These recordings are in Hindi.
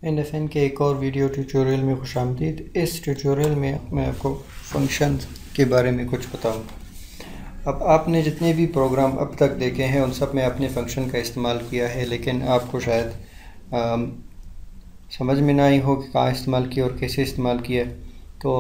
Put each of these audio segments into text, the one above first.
NFN के एक और वीडियो ट्यूटोरियल में खुशामदीद। इस ट्यूटोरियल में मैं आपको फंक्शन के बारे में कुछ बताऊंगा। अब आपने जितने भी प्रोग्राम अब तक देखे हैं उन सब में आपने फ़ंक्शन का इस्तेमाल किया है, लेकिन आपको शायद समझ में ना आई हो कि कहाँ इस्तेमाल किया और कैसे इस्तेमाल किया। तो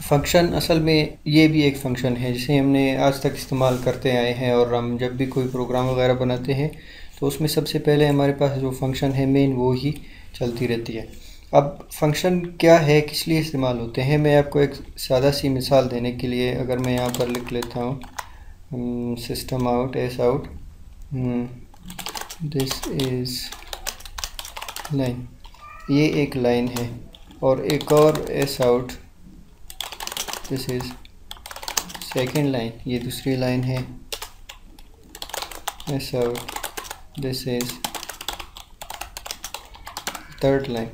फ़ंक्शन असल में ये भी एक फ़ंक्शन है जिसे हमने आज तक इस्तेमाल करते आए हैं, और हम जब भी कोई प्रोग्राम वगैरह बनाते हैं तो उसमें सबसे पहले हमारे पास जो फ़ंक्शन है मेन वो ही चलती रहती है। अब फ़ंक्शन क्या है, किस लिए इस्तेमाल होते हैं, मैं आपको एक सादा सी मिसाल देने के लिए अगर मैं यहाँ पर लिख लेता हूँ system out S out, this is line, ये एक लाइन है, और एक और S out, this is second line, ये दूसरी लाइन है, S out, this is third line.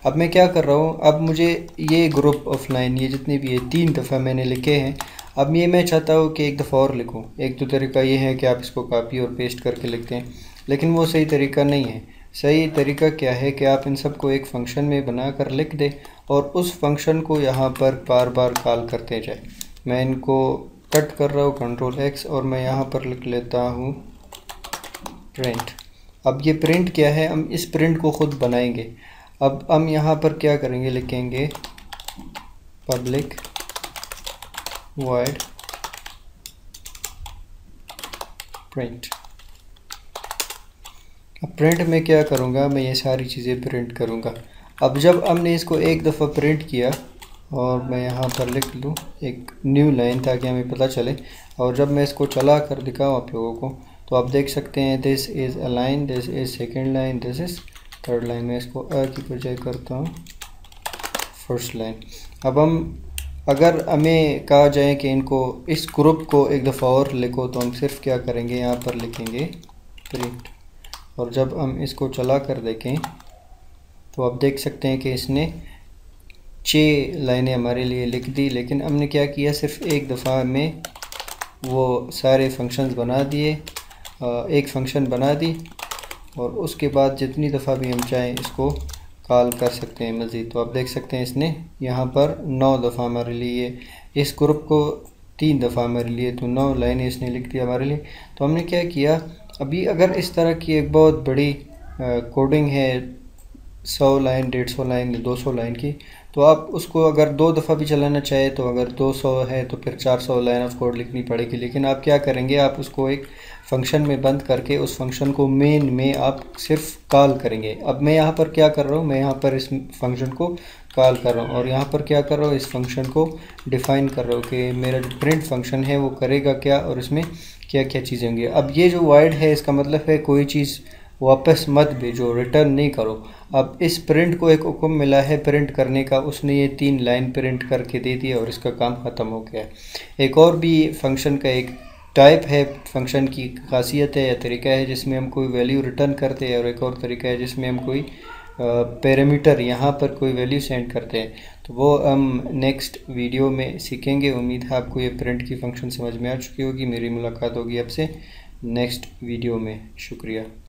अब मैं क्या कर रहा हूँ, अब मुझे ये ग्रुप ऑफ लाइन, ये जितने भी है 3 दफ़ा मैंने लिखे हैं। अब ये मैं चाहता हूँ कि एक दफ़ा और लिखूँ। एक तो तरीका ये है कि आप इसको कॉपी और पेस्ट करके लिखते हैं, लेकिन वो सही तरीका नहीं है। सही तरीका क्या है कि आप इन सब को एक फ़ंक्शन में बना कर लिख दें और उस फंक्शन को यहाँ पर बार बार कॉल करते जाए। मैं इनको कट कर रहा हूँ Ctrl+X, और मैं यहाँ पर लिख लेता हूँ प्रिंट। अब ये प्रिंट क्या है, हम इस प्रिंट को ख़ुद बनाएंगे। अब हम यहाँ पर क्या करेंगे, लिखेंगे पब्लिक वॉइड प्रिंट। अब प्रिंट में क्या करूँगा, मैं ये सारी चीज़ें प्रिंट करूँगा। अब जब हमने इसको एक दफ़ा प्रिंट किया, और मैं यहाँ पर लिख लूँ एक न्यू लाइन ताकि हमें पता चले, और जब मैं इसको चला कर दिखाऊँ आप लोगों को तो आप देख सकते हैं this is a line, this is second line, this is third line. मैं इसको अ की बजाय करता हूँ फर्स्ट लाइन। अब हम अगर हमें कहा जाए कि इनको इस ग्रुप को एक दफ़ा और लिखो, तो हम सिर्फ क्या करेंगे, यहाँ पर लिखेंगे प्रिंट, और जब हम इसको चला कर देखें तो आप देख सकते हैं कि इसने 6 लाइनें हमारे लिए लिख दी। लेकिन हमने क्या किया, सिर्फ एक दफ़ा में वो सारे फंक्शंस बना दिए, एक फ़ंक्शन बना दी, और उसके बाद जितनी दफ़ा भी हम चाहें इसको कॉल कर सकते हैं मज़ीद। तो आप देख सकते हैं इसने यहाँ पर 9 दफ़ा हमारे लिए, इस ग्रुप को 3 दफ़ा हमारे लिए, तो 9 लाइनें इसने लिख दी हमारे लिए। तो हमने क्या किया, अभी अगर इस तरह की एक बहुत बड़ी कोडिंग है 100 लाइन, 150 लाइन, 200 लाइन की, तो आप उसको अगर 2 दफ़ा भी चलाना चाहे, तो अगर 200 है तो फिर 400 लाइन ऑफ कोड लिखनी पड़ेगी। लेकिन आप क्या करेंगे, आप उसको एक फ़ंक्शन में बंद करके उस फंक्शन को मेन में आप सिर्फ कॉल करेंगे। अब मैं यहाँ पर क्या कर रहा हूँ, मैं यहाँ पर इस फंक्शन को कॉल कर रहा हूँ, और यहाँ पर क्या कर रहा हूँ, इस फंक्शन को डिफ़ाइन कर रहा हूँ कि मेरा जो प्रिंट फंक्शन है वो करेगा क्या और इसमें क्या क्या चीज़ें होंगी। अब ये जो वाइड है, इसका मतलब है कोई चीज़ वापस मत भेजो, रिटर्न नहीं करो। अब इस प्रिंट को एक हुक्म मिला है प्रिंट करने का, उसने ये 3 लाइन प्रिंट करके दे दिया और इसका काम ख़त्म हो गया। एक और भी फंक्शन का एक टाइप है, फंक्शन की खासियत है या तरीका है जिसमें हम कोई वैल्यू रिटर्न करते हैं, और एक और तरीका है जिसमें हम कोई पैरामीटर यहाँ पर कोई वैल्यू सेंड करते हैं। तो वो हम नेक्स्ट वीडियो में सीखेंगे। उम्मीद है आपको ये प्रिंट की फ़ंक्शन समझ में आ चुकी होगी। मेरी मुलाकात होगी आपसे नेक्स्ट वीडियो में। शुक्रिया।